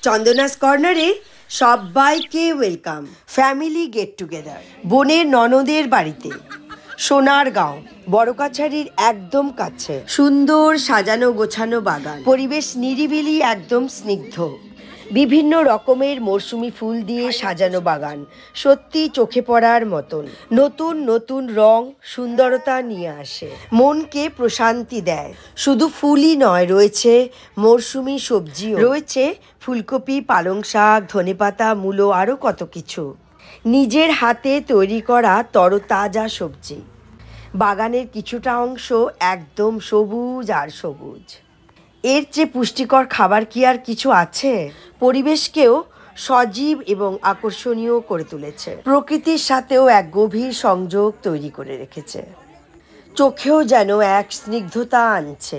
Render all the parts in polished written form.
চন্দনাস কর্নারে সবাইকে welcome. Family get together বোনের ননদের বাড়িতে, সোনারগাঁও, বড়কাছারির একদম কাছে। সুন্দর সাজানো গোছানো বাগান, পরিবেশ নিরিবিলি, একদম স্নিগ্ধ। বিভিন্ন রকমের মরশুমি ফুল দিয়ে সাজানো বাগান, সত্যি চোখে পড়ার মতন। নতুন নতুন রং সুন্দরতা নিয়ে আসে, মনকে প্রশান্তি দেয়। শুধু ফুলই নয়, রয়েছে মরশুমি সবজিও, রয়েছে ফুলকপি, পালং শাক, ধনেপাতা, মূলো, আরও কত কিছু। নিজের হাতে তৈরি করা তরতাজা সবজি। বাগানের কিছুটা অংশ একদম সবুজ আর সবুজ। এর চেয়ে পুষ্টিকর খাবার কি আর কিছু আছে? পরিবেশকেও সজীব এবং আকর্ষণীয় করে তুলেছে, প্রকৃতির সাথেও এক গভীর সংযোগ তৈরি করে রেখেছে। চোখেও যেন এক স্নিগ্ধতা আনছে।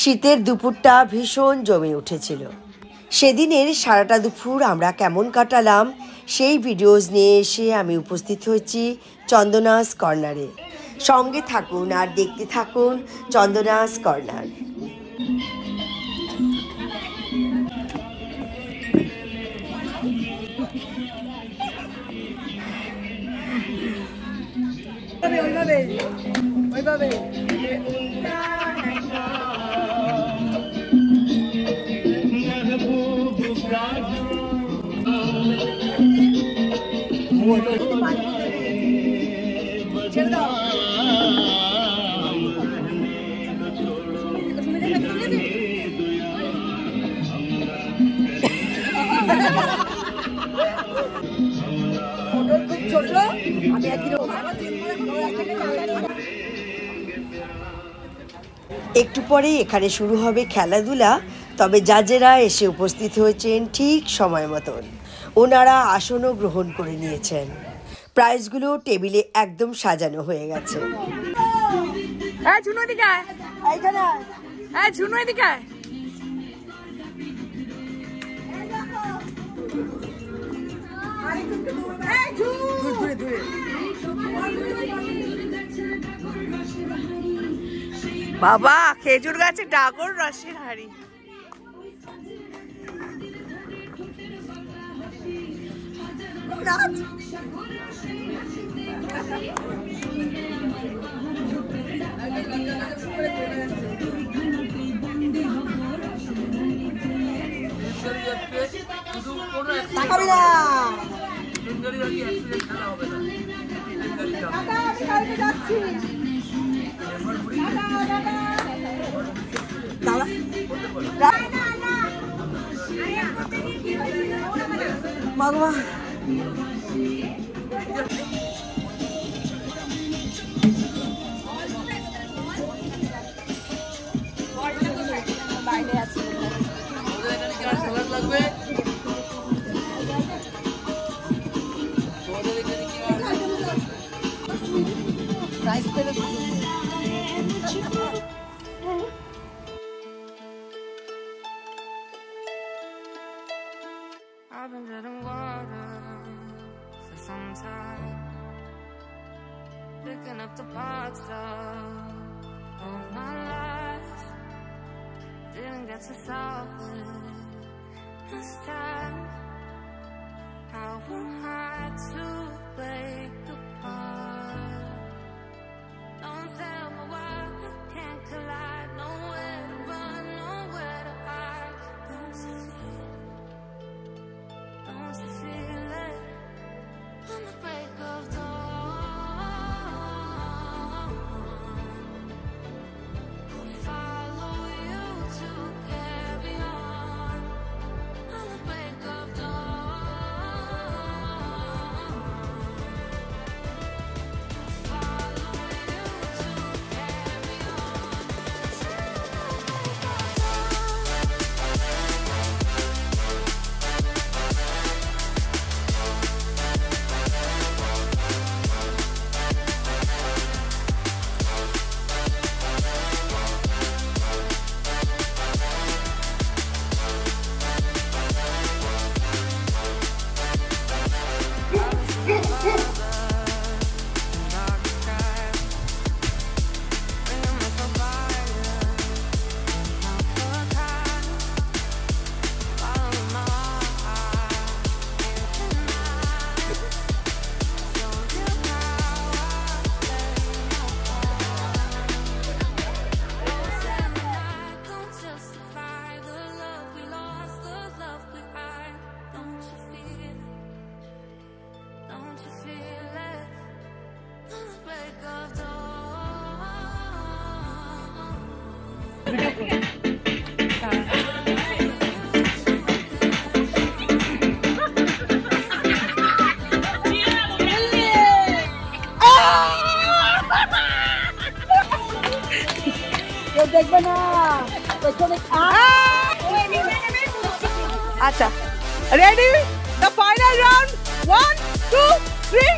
শীতের দুপুরটা ভীষণ জমে উঠেছিল। সেদিনের সারাটা দুপুর আমরা কেমন কাটালাম সেই ভিডিওস নিয়ে এসে আমি উপস্থিত হয়েছি চন্দনাস কর্নারে। সঙ্গে থাকুন আর দেখতে থাকুন চন্দনাস কর্নার। একটু পরেই এখানে শুরু হবে খেলাধুলা, তবে জাজেরা এসে উপস্থিত হয়েছেন ঠিক সময় মতন। ওনারা আসনও গ্রহণ করে নিয়েছেন, প্রাইজগুলো টেবিলে একদম সাজানো হয়ে গেছে। বাবা, খেজুর গাছে ডাগর রসের হাড়ি। I've been drinking water for some time, picking up the parts of all my life. Didn't get to solve it this time. How am I to break apart? Don't tell me why we can't collide. Nowhere to run, nowhere to hide. Don't you feel? Don't you feel it? On the break of dawn, I'll follow you to carry on. On the break of dawn. দেখবে না আচ্ছা ready the final round 1 2 3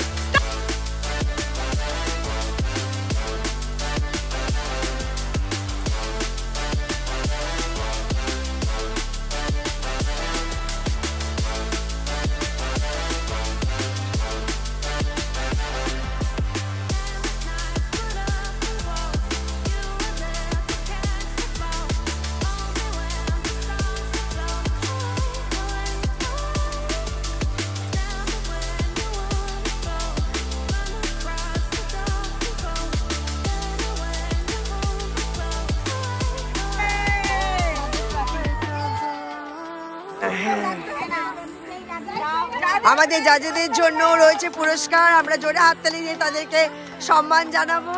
আমাদের জাজেদের জন্য রয়েছে পুরস্কার, আমরা জোরে হাততালি দিয়ে তাদেরকে সম্মান জানাবো।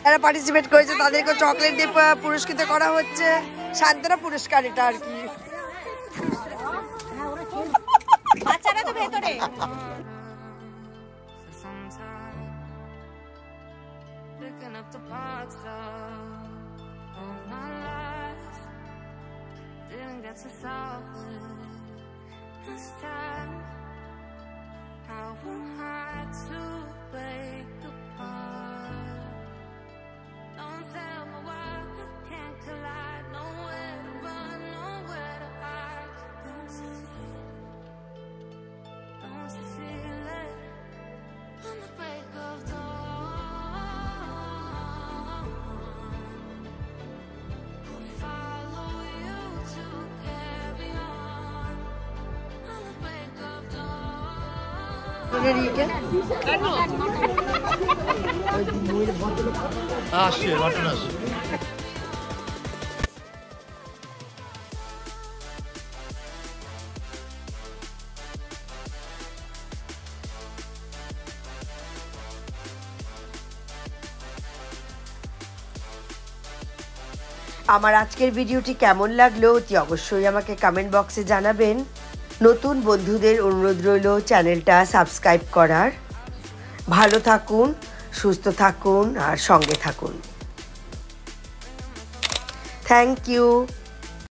যারা পার্টিসিপেট করেছে তাদেরকে চকলেট দিয়ে পুরস্কৃত করা হচ্ছে। শান্তনা পুরস্কার এটা আর কি। বাচ্চারা তো ভেতরে। Picking up the parts of my life, didn't get to solve it this time. How am I to break apart? Don't tell me why we can't collide. Nowhere to run, nowhere to hide. Don't you feel it? On the break of dawn. আমার আজকের ভিডিওটি কেমন লাগলো অতি অবশ্যই আমাকে comment বক্সে জানাবেন। নতুন বন্ধুদের অনুরোধ রইল চ্যানেলটা সাবস্ক্রাইব করার। ভালো থাকুন, সুস্থ থাকুন আর সঙ্গে থাকুন। Thank you.